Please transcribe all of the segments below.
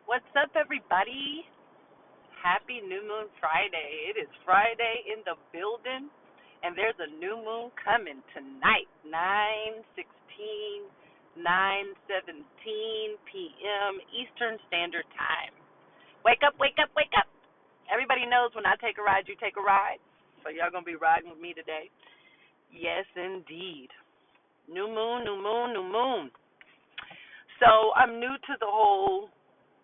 What's up, everybody? Happy New Moon Friday. It is Friday in the building, and there's a new moon coming tonight, 9:16, 9:17 p.m. Eastern Standard Time. Wake up, wake up, wake up. Everybody knows when I take a ride, you take a ride. So y'all going to be riding with me today. Yes, indeed. New moon, new moon, new moon. So I'm new to the whole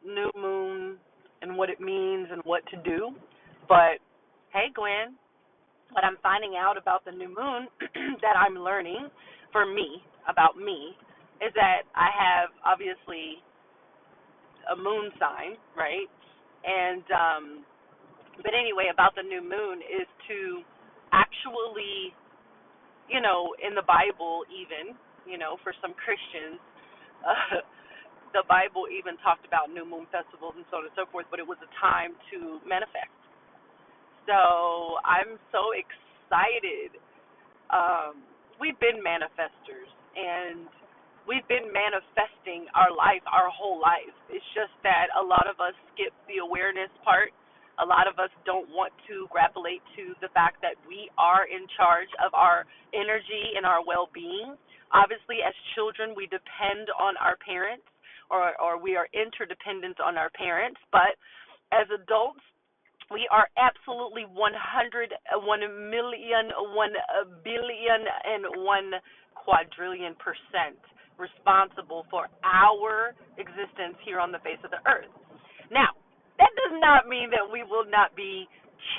new moon and what it means and what to do. But hey, Gwen, what I'm finding out about the new moon that I'm learning for me, about me, is that I have obviously a moon sign, right? And, but anyway, about the new moon is to actually, in the Bible, even, for some Christians, uh, the Bible even talked about new moon festivals and so on and so forth, but it was a time to manifest. So I'm so excited. We've been manifestors, and we've been manifesting our life, our whole life. It's just that a lot of us skip the awareness part. A lot of us don't want to grapplate to the fact that we are in charge of our energy and our well-being. Obviously, as children, we depend on our parents, or we are interdependent on our parents. But as adults, we are absolutely 100, 1,000,000, 1,000,000,000, and 1 quadrillion% responsible for our existence here on the face of the earth. Now, that does not mean that we will not be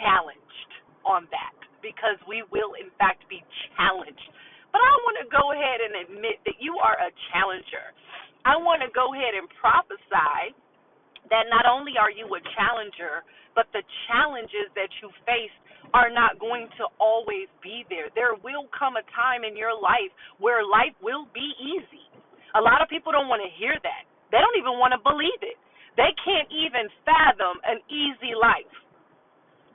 challenged on that, because we will, in fact, be challenged. But I want to go ahead and admit that you are a challenger. I want to go ahead and prophesy that not only are you a challenger, but the challenges that you face are not going to always be there. There will come a time in your life where life will be easy. A lot of people don't want to hear that. They don't even want to believe it. They can't even fathom an easy life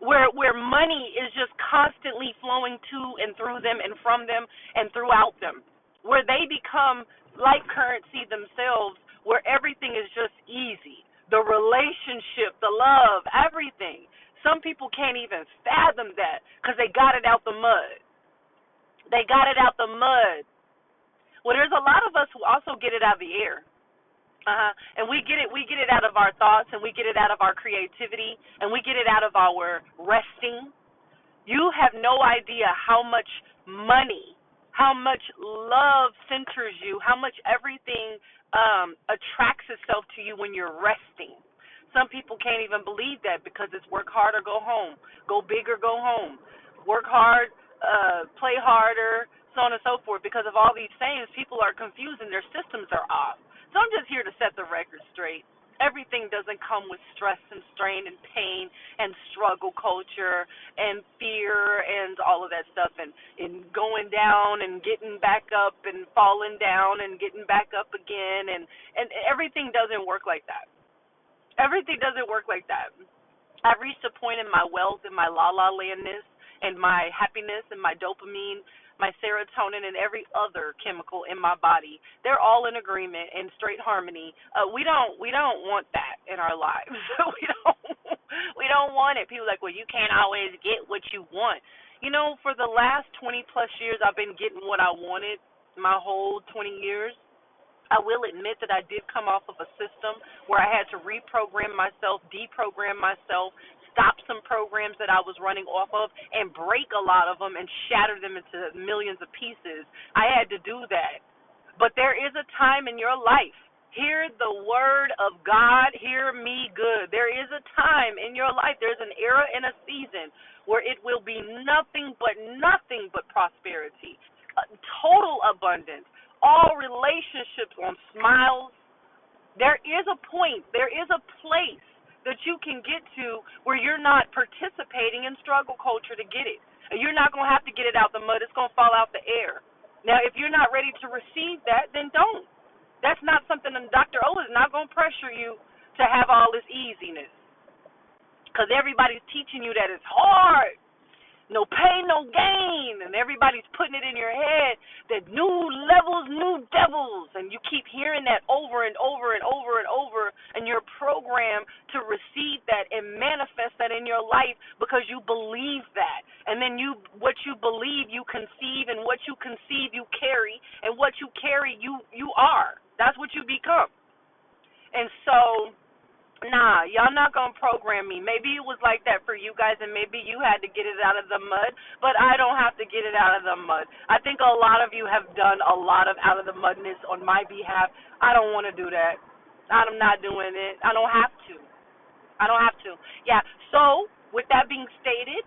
where money is just constantly flowing to and through them and from them and throughout them, where they become like currency themselves, where everything is just easy. The relationship, the love, everything. Some people can't even fathom that because they got it out the mud. They got it out the mud. Well, there's a lot of us who also get it out of the air. And we get it out of our thoughts, and we get it out of our creativity, and we get it out of our resting. You have no idea how much money, how much love centers you, how much everything attracts itself to you when you're resting. Some people can't even believe that because it's work hard or go home, go big or go home, work hard, play harder, so on and so forth. Because of all these things, people are confused and their systems are off. So I'm just here to set the record straight. Everything doesn't come with stress and strain and pain and struggle culture and fear and all of that stuff, and going down and getting back up and falling down and getting back up again, and everything doesn't work like that. Everything doesn't work like that. I've reached a point in my wealth and my la-la landness and my happiness and my dopamine, my serotonin, and every other chemical in my body. They're all in agreement and straight harmony. We don't want that in our lives. we don't want it. People are like, well, you can't always get what you want. For the last 20 plus years, I've been getting what I wanted my whole 20 years. I will admit that I did come off of a system where I had to reprogram myself, deprogram myself, stop some programs that I was running off of, and break a lot of them and shatter them into millions of pieces. I had to do that. But there is a time in your life. Hear the word of God. Hear me good. There is a time in your life. There's an era and a season where it will be nothing but prosperity, total abundance, all relationships on smiles. There is a point, there is a place that you can get to where you're not participating in struggle culture to get it. You're not going to have to get it out the mud. It's going to fall out the air. Now, if you're not ready to receive that, then don't. That's not something that Dr. O is not going to pressure you to have all this easiness, because everybody's teaching you that it's hard. No pain, no gain. And everybody's putting it in your head that new levels, new devils. And you keep hearing that over and over and over and over. And you're programmed to receive that and manifest that in your life because you believe that. And then what you believe, you conceive. And what you conceive, you carry. And what you carry, you are. That's what you become. And so, nah, y'all not gonna program me. Maybe it was like that for you guys, and maybe you had to get it out of the mud, but I don't have to get it out of the mud. I think a lot of you have done a lot of out of the mudness on my behalf. I don't want to do that. I'm not doing it. I don't have to. I don't have to. Yeah. So, with that being stated,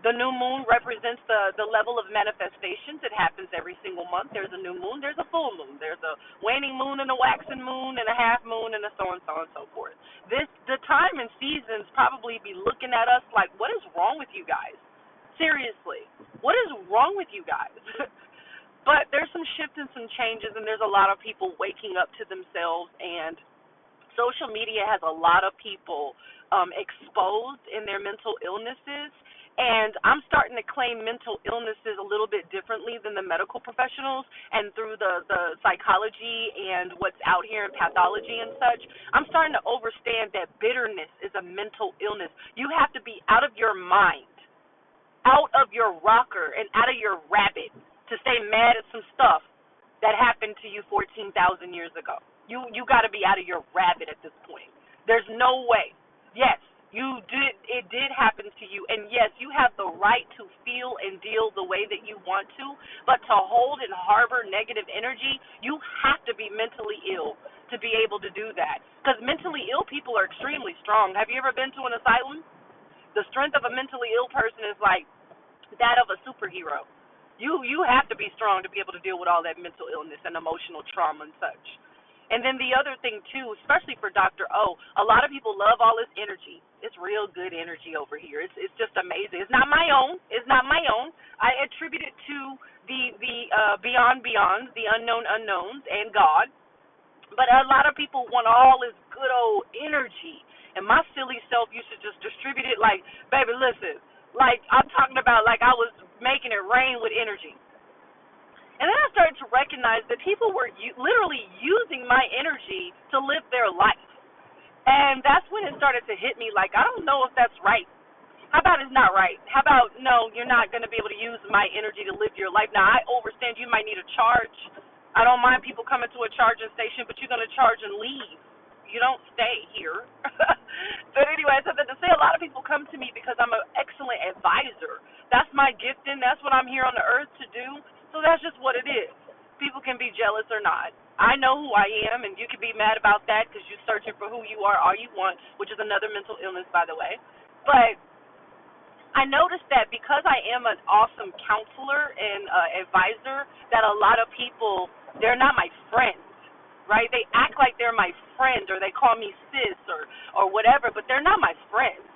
the new moon represents the level of manifestations. It happens every single month. There's a new moon, there's a full moon, there's a waning moon and a waxing moon and a half moon and a so and so and so forth. The time and seasons probably be looking at us like, what is wrong with you guys? Seriously, what is wrong with you guys? But there's some shifts and some changes, and there's a lot of people waking up to themselves, and social media has a lot of people exposed in their mental illnesses, and I'm starting to claim mental illnesses a little bit differently than the medical professionals, and through the psychology and what's out here in pathology and such, I'm starting to understand that bitterness is a mental illness. You have to be out of your mind, out of your rocker, and out of your rabbit to stay mad at some stuff that happened to you 14,000 years ago. You got to be out of your rabbit at this point. There's no way. Yes, it did happen to you, and yes, you have the right to feel and deal the way that you want to, but to hold and harbor negative energy, you have to be mentally ill to be able to do that. Because mentally ill people are extremely strong. Have you ever been to an asylum? The strength of a mentally ill person is like that of a superhero. You have to be strong to be able to deal with all that mental illness and emotional trauma and such. And then the other thing too, especially for Dr. O, a lot of people love all this energy. It's real good energy over here. It's just amazing. It's not my own. It's not my own. I attribute it to the beyond beyonds, the unknown unknowns, and God. But a lot of people want all this good old energy. And my silly self used to just distribute it like, baby, listen, like I'm talking about like I was making it rain with energy. And then I started to recognize that people were literally using my energy to live their life. And that's when it started to hit me like, I don't know if that's right. How about it's not right? How about, no, you're not going to be able to use my energy to live your life. Now, I understand you might need a charge. I don't mind people coming to a charging station, but you're going to charge and leave. You don't stay here. But anyway, so to say a lot of people come to me because I'm an excellent advisor. That's my gifting. That's what I'm here on the earth to do. So that's just what it is. People can be jealous or not. I know who I am, and you can be mad about that because you're searching for who you are all you want, which is another mental illness, by the way. But I noticed that because I am an awesome counselor and advisor, that a lot of people, they're not my friends, right? They act like they're my friend, or they call me sis or whatever, but they're not my friends.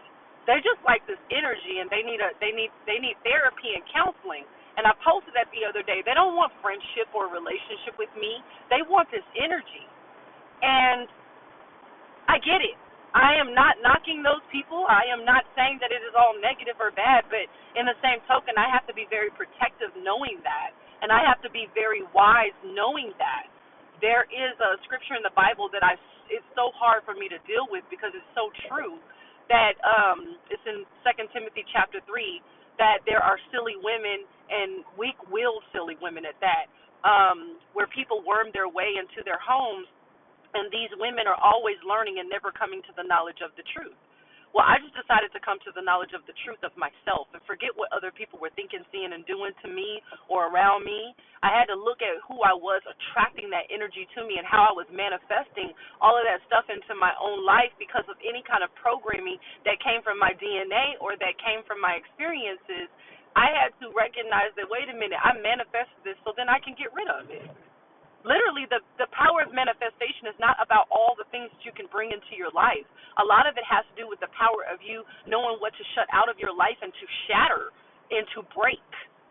They're just like this energy, and they need therapy and counseling. And I posted that the other day. They don't want friendship or relationship with me. They want this energy. And I get it. I am not knocking those people. I am not saying that it is all negative or bad, but in the same token, I have to be very protective knowing that. And I have to be very wise knowing that. There is a scripture in the Bible that it's so hard for me to deal with because it's so true that it's in 2 Timothy chapter 3, that there are silly women and weak-willed silly women at that, where people worm their way into their homes, and these women are always learning and never coming to the knowledge of the truth. Well, I just decided to come to the knowledge of the truth of myself and forget what other people were thinking, seeing, and doing to me or around me. I had to look at who I was attracting that energy to me and how I was manifesting all of that stuff into my own life because of any kind of programming that came from my DNA or that came from my experiences. I had to recognize that, wait a minute, I manifested this so then I can get rid of it. Literally, the power of manifestation is not about all the things that you can bring into your life. A lot of it has to do with the power of you knowing what to shut out of your life and to shatter and to break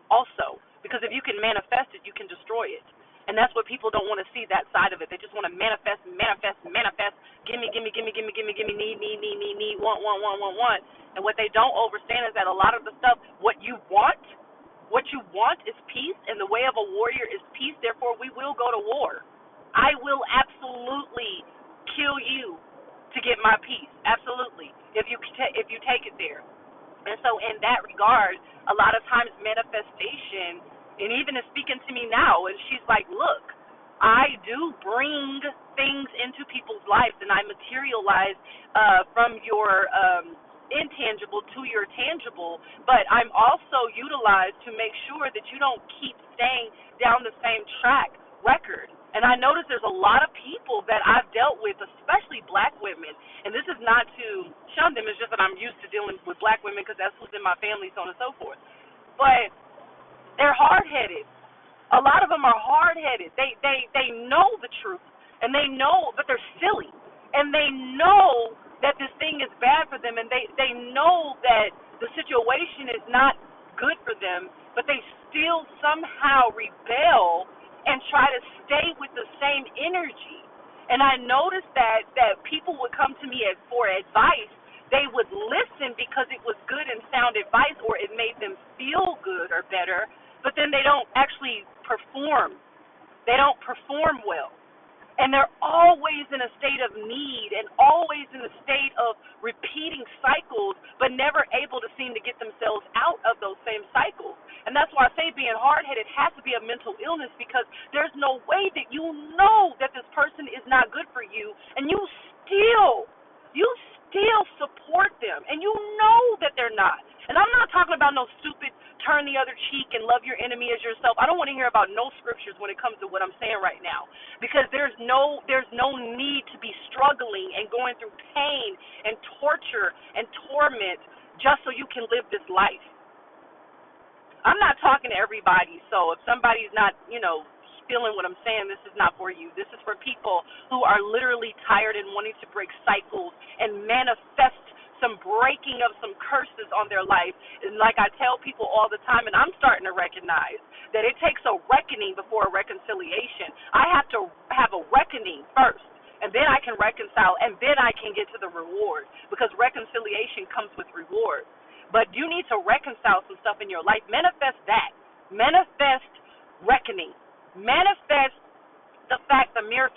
also. Because if you can manifest it, you can destroy it. And that's what people don't want to see, that side of it. They just want to manifest, manifest, manifest. Gimme, gimme, gimme, gimme, gimme, gimme, need, want. And what they don't understand is that a lot of the stuff, what you want is peace, and the way of a warrior is peace. Therefore, we will go to war. I will absolutely kill you to get my peace. Absolutely. If you take it there. And so in that regard, a lot of times manifestation, and even is speaking to me now, and she's like, look, I do bring things into people's lives, and I materialize from your intangible to your tangible, but I'm also utilized to make sure that you don't keep staying down the same track record. And I notice there's a lot of people that I've dealt with, especially black women, and this is not to shun them, it's just that I'm used to dealing with black women because that's who's in my family, so on and so forth. But they're hard-headed. A lot of them are hard-headed. They know the truth, and they know, but they're silly. And they know that this thing is bad for them, and they know that the situation is not good for them, but they still somehow rebel and try to stay with the same energy. And I noticed that people would come to me for advice. They would listen because it was good and sound advice, or it made them feel good or better, but then they don't actually perform. They don't perform well. And they're always in a state of need and always in a state of repeating cycles, but never able to seem to get themselves out of those same cycles. And that's why I say being hard-headed has to be a mental illness, because there's no way that you know that this person is not good for you, and you still support them, and you know that they're not. And I'm not talking about no stupid turn the other cheek and love your enemy as yourself. I don't want to hear about no scriptures when it comes to what I'm saying right now, because there's no need to be struggling and going through pain and torture and torment just so you can live this life. I'm not talking to everybody, so if somebody's not, feeling what I'm saying, this is not for you. This is for people who are literally tired and wanting to break cycles and manifest some breaking of some curses on their life. And like I tell people all the time, and I'm starting to recognize that it takes a reckoning before a reconciliation. I have to have a reckoning first, and then I can reconcile, and then I can get to the reward, because reconciliation comes with reward. But you need to reconcile some stuff in your life. Manifest that. Manifest reckoning. Manifest the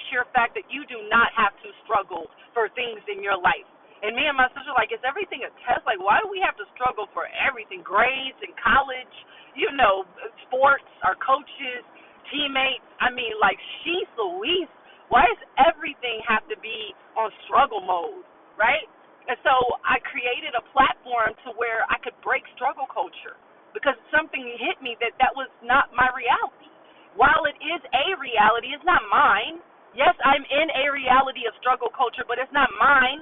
sheer fact that you do not have to struggle for things in your life. And me and my sister, like, is everything a test? Like, why do we have to struggle for everything? Grades in college, sports, our coaches, teammates. I mean, like, she's Louise. Why does everything have to be on struggle mode, right? And so I created a platform to where I could break struggle culture, because something hit me that was not my reality. While it is a reality, it's not mine. Yes, I'm in a reality of struggle culture, but it's not mine.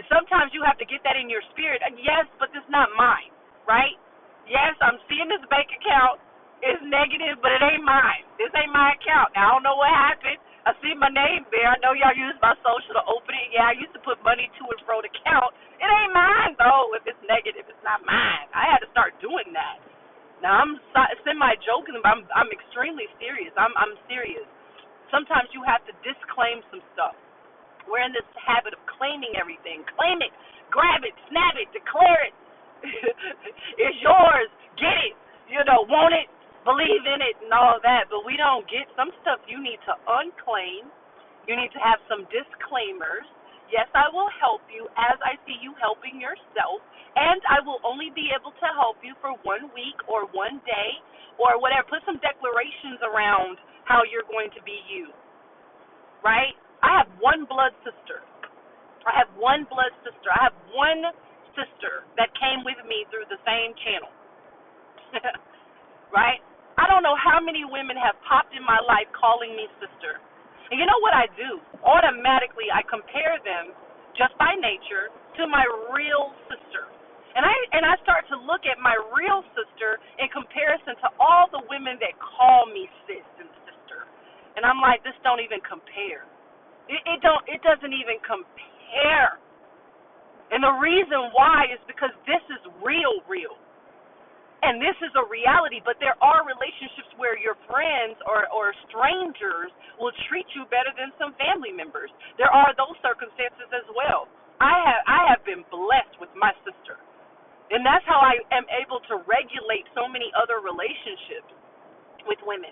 Sometimes you have to get that in your spirit. Yes, but it's not mine, right? Yes, I'm seeing this bank account. It's negative, but it ain't mine. This ain't my account. Now, I don't know what happened. I see my name there. I know y'all use my social to open it. Yeah, I used to put money to and fro to count. It ain't mine, though. If it's negative, it's not mine. I had to start doing that. Now, I'm semi-joking, but I'm extremely serious. I'm serious. Sometimes you have to disclaim some stuff. We're in this habit of claiming everything. Claim it, grab it, snap it, declare it. It's yours. Get it. Want it, believe in it, and all that. But we don't get some stuff. You need to unclaim. You need to have some disclaimers. Yes, I will help you as I see you helping yourself, and I will only be able to help you for 1 week or 1 day or whatever. Put some declarations around how you're going to be you, right? I have one blood sister. I have one sister that came with me through the same channel, right? I don't know how many women have popped in my life calling me sister. And you know what I do? Automatically, I compare them, just by nature, to my real sister. And I start to look at my real sister in comparison to all the women that call me sis and sister. And I'm like, this don't even compare. It doesn't even compare. And the reason why is because this is real. And this is a reality, but there are relationships where your friends or strangers will treat you better than some family members. There are those circumstances as well. I have been blessed with my sister. And that's how I am able to regulate so many other relationships with women,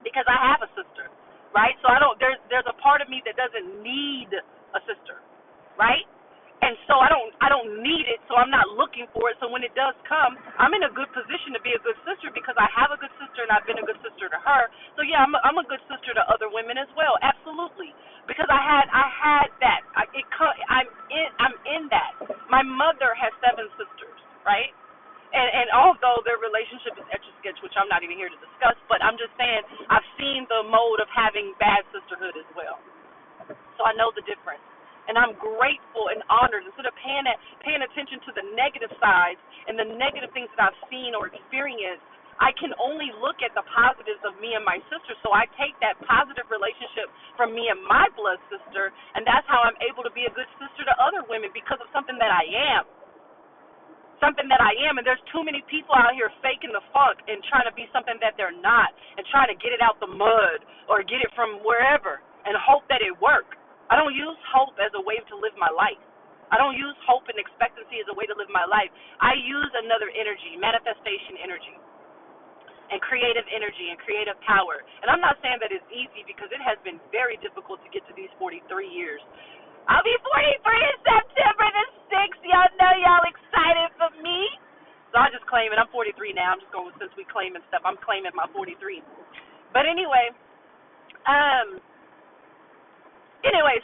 because I have a sister, right? So I don't there's a part of me that doesn't need a sister, right? And so I don't need it, so I'm not looking for it. So when it does come, I'm in a good position to be a good sister because I have a good sister and I've been a good sister to her. So yeah, I'm a good sister to other women as well, absolutely. Because I had that. I'm in that. My mother has 7 sisters, right? And although their relationship is etch a sketch, which I'm not even here to discuss, but I'm just saying I've seen the mode of having bad sisterhood as well. So I know the difference. And I'm grateful and honored. Instead of paying attention to the negative sides and the negative things that I've seen or experienced, I can only look at the positives of me and my sister. So I take that positive relationship from me and my blood sister, and that's how I'm able to be a good sister to other women, because of something that I am. Something that I am, and there's too many people out here faking the funk and trying to be something that they're not, and trying to get it out the mud or get it from wherever and hope that it works. I don't use hope as a way to live my life. I don't use hope and expectancy as a way to live my life. I use another energy, manifestation energy, and creative energy and creative power. And I'm not saying that it's easy, because it has been very difficult to get to these 43 years. I'll be 43 in September the 6th. Y'all know y'all excited for me. So I just claim it. I'm 43 now. I'm just going, since we claiming stuff, I'm claiming my 43. But anyway,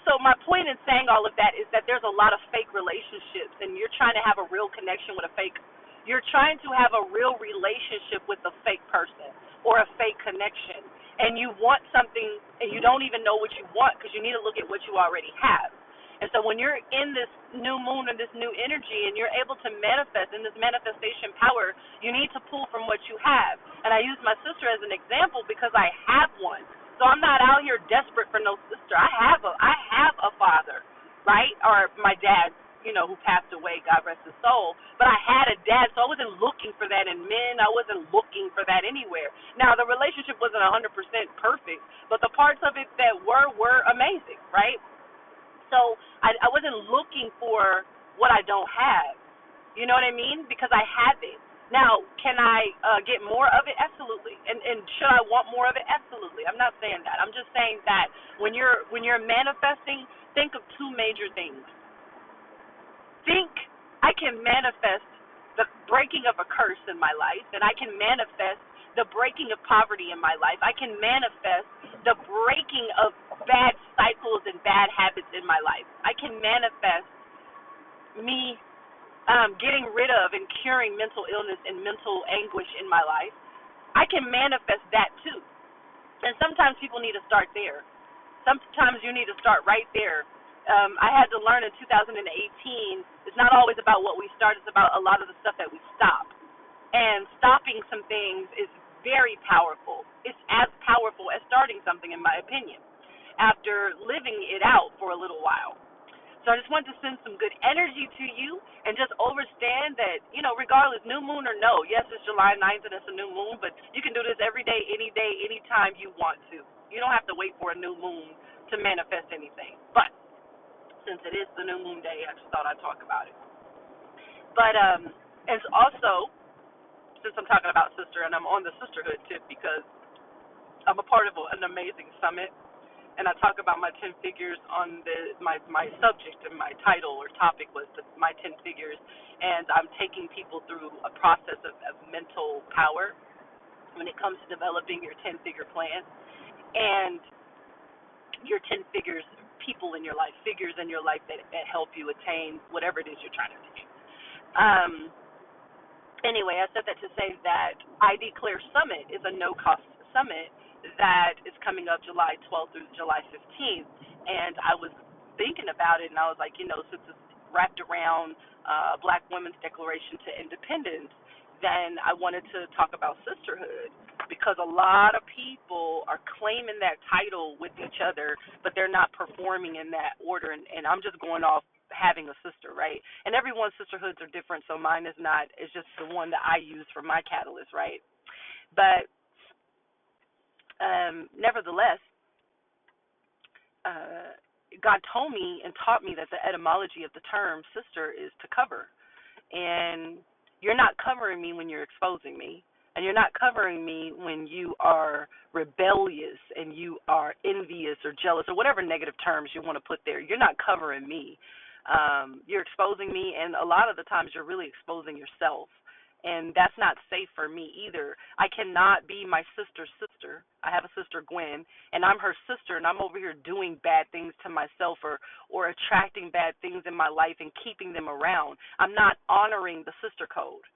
so my point in saying all of that is that there's a lot of fake relationships, and you're trying to have a real connection with a fake. You're trying to have a real relationship with a fake person or a fake connection, and you want something, and you don't even know what you want, because you need to look at what you already have. And so when you're in this new moon or this new energy and you're able to manifest in this manifestation power, you need to pull from what you have. And I use my sister as an example because I have one. So I'm not out here desperate for no sister. I have a father, right? Or my dad, who passed away, God rest his soul. But I had a dad, so I wasn't looking for that in men. I wasn't looking for that anywhere. Now, the relationship wasn't 100% perfect, but the parts of it that were amazing, right? So I wasn't looking for what I don't have. You know what I mean? Because I have it. Now, can I get more of it? Absolutely. And should I want more of it? Absolutely. I'm not saying that. I'm just saying that when you're manifesting, think of 2 major things. Think, I can manifest the breaking of a curse in my life, and I can manifest the breaking of poverty in my life. I can manifest the breaking of bad cycles and bad habits in my life. I can manifest me getting rid of and curing mental illness and mental anguish in my life. I can manifest that too. And sometimes people need to start there. Sometimes you need to start right there. I had to learn in 2018, it's not always about what we start, it's about a lot of the stuff that we stop. And stopping some things is very powerful. It's as powerful as starting something, in my opinion, after living it out for a little while. So I just want to send some good energy to you, and just understand that, regardless, new moon or no, yes, it's July 9th and it's a new moon, but you can do this every day, anytime you want to. You don't have to wait for a new moon to manifest anything. But since it is the new moon day, I just thought I'd talk about it. But it's also, since I'm talking about sister, and I'm on the sisterhood tip because I'm a part of an amazing summit, and I talk about my 10 figures on my subject, and my title or topic was my 10 figures, and I'm taking people through a process of mental power when it comes to developing your 10-figure plan and your 10 figures, people in your life, figures in your life that help you attain whatever it is you're trying to attain. Anyway, I said that to say that I Declare Summit is a no-cost summit that is coming up July 12th through July 15th, and I was thinking about it, and I was like, since it's wrapped around Black Women's Declaration to Independence, then I wanted to talk about sisterhood, because a lot of people are claiming that title with each other, but they're not performing in that order, and I'm just going off having a sister, right? And everyone's sisterhoods are different, so mine is not. It's just the one that I use for my catalyst, right? But nevertheless, God told me and taught me that the etymology of the term sister is to cover. And you're not covering me when you're exposing me. And you're not covering me when you are rebellious and you are envious or jealous or whatever negative terms you want to put there. You're not covering me. You're exposing me, and a lot of the times you're really exposing yourself. And that's not safe for me either. I cannot be my sister's sister. I have a sister, Gwen, and I'm her sister, and I'm over here doing bad things to myself or attracting bad things in my life and keeping them around. I'm not honoring the sister code.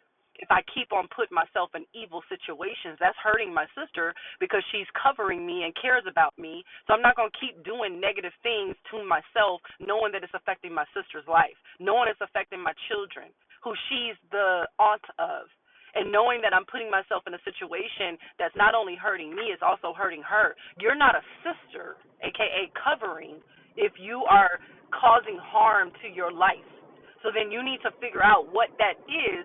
If I keep on putting myself in evil situations, that's hurting my sister because she's covering me and cares about me. So I'm not going to keep doing negative things to myself knowing that it's affecting my sister's life, knowing it's affecting my children, who she's the aunt of, and knowing that I'm putting myself in a situation that's not only hurting me, it's also hurting her. You're not a sister, aka covering, if you are causing harm to your life. So then you need to figure out what that is,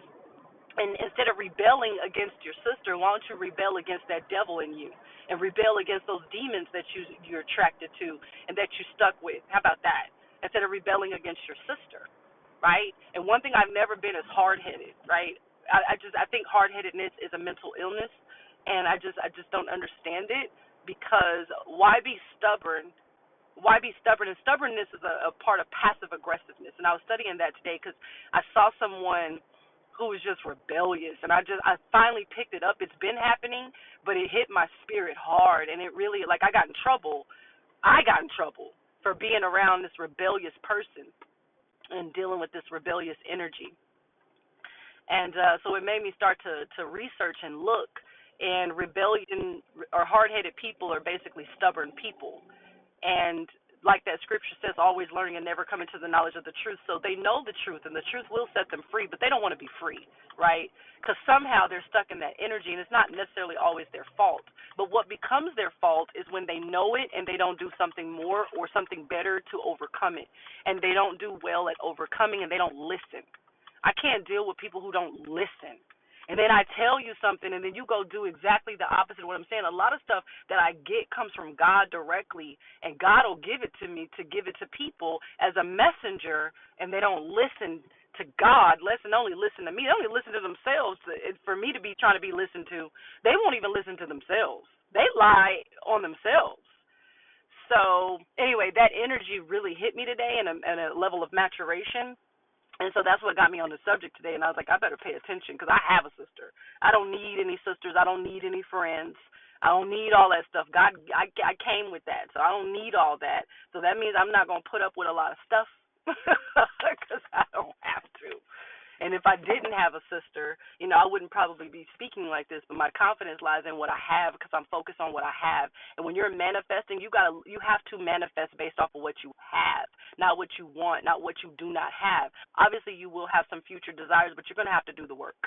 and instead of rebelling against your sister, why don't you rebel against that devil in you and rebel against those demons that you're attracted to and that you stuck with? How about that? Instead of rebelling against your sister, right? And one thing I've never been is hard-headed, right? I think hard-headedness is a mental illness, and I just don't understand it, because why be stubborn? Why be stubborn? And stubbornness is a part of passive aggressiveness. And I was studying that today because I saw someone who was just rebellious, and I finally picked it up. It's been happening, but it hit my spirit hard, and it really, like, I got in trouble for being around this rebellious person and dealing with this rebellious energy. And so it made me start to research and look, and rebellion or hard-headed people are basically stubborn people. And like that scripture says, always learning and never coming to the knowledge of the truth. So they know the truth, and the truth will set them free, but they don't want to be free, right? Because somehow they're stuck in that energy, and it's not necessarily always their fault. But what becomes their fault is when they know it and they don't do something more or something better to overcome it. And they don't do well at overcoming, and they don't listen. I can't deal with people who don't listen. And then I tell you something, and then you go do exactly the opposite of what I'm saying. A lot of stuff that I get comes from God directly, and God will give it to me to give it to people as a messenger, and they don't listen to God. Listen, only listen to me. They only listen to themselves. For me to be trying to be listened to, they won't even listen to themselves. They lie on themselves. So anyway, that energy really hit me today in a level of maturation. And so that's what got me on the subject today. And I was like, I better pay attention, because I have a sister. I don't need any sisters. I don't need any friends. I don't need all that stuff. God, I came with that, so I don't need all that. So that means I'm not going to put up with a lot of stuff because I don't have to. And if I didn't have a sister, I wouldn't probably be speaking like this, but my confidence lies in what I have, because I'm focused on what I have. And when you're manifesting, you have to manifest based off of what you have, not what you want, not what you do not have. Obviously, you will have some future desires, but you're going to have to do the work.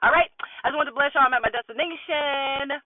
All right? I just wanted to bless y'all. I'm at my destination.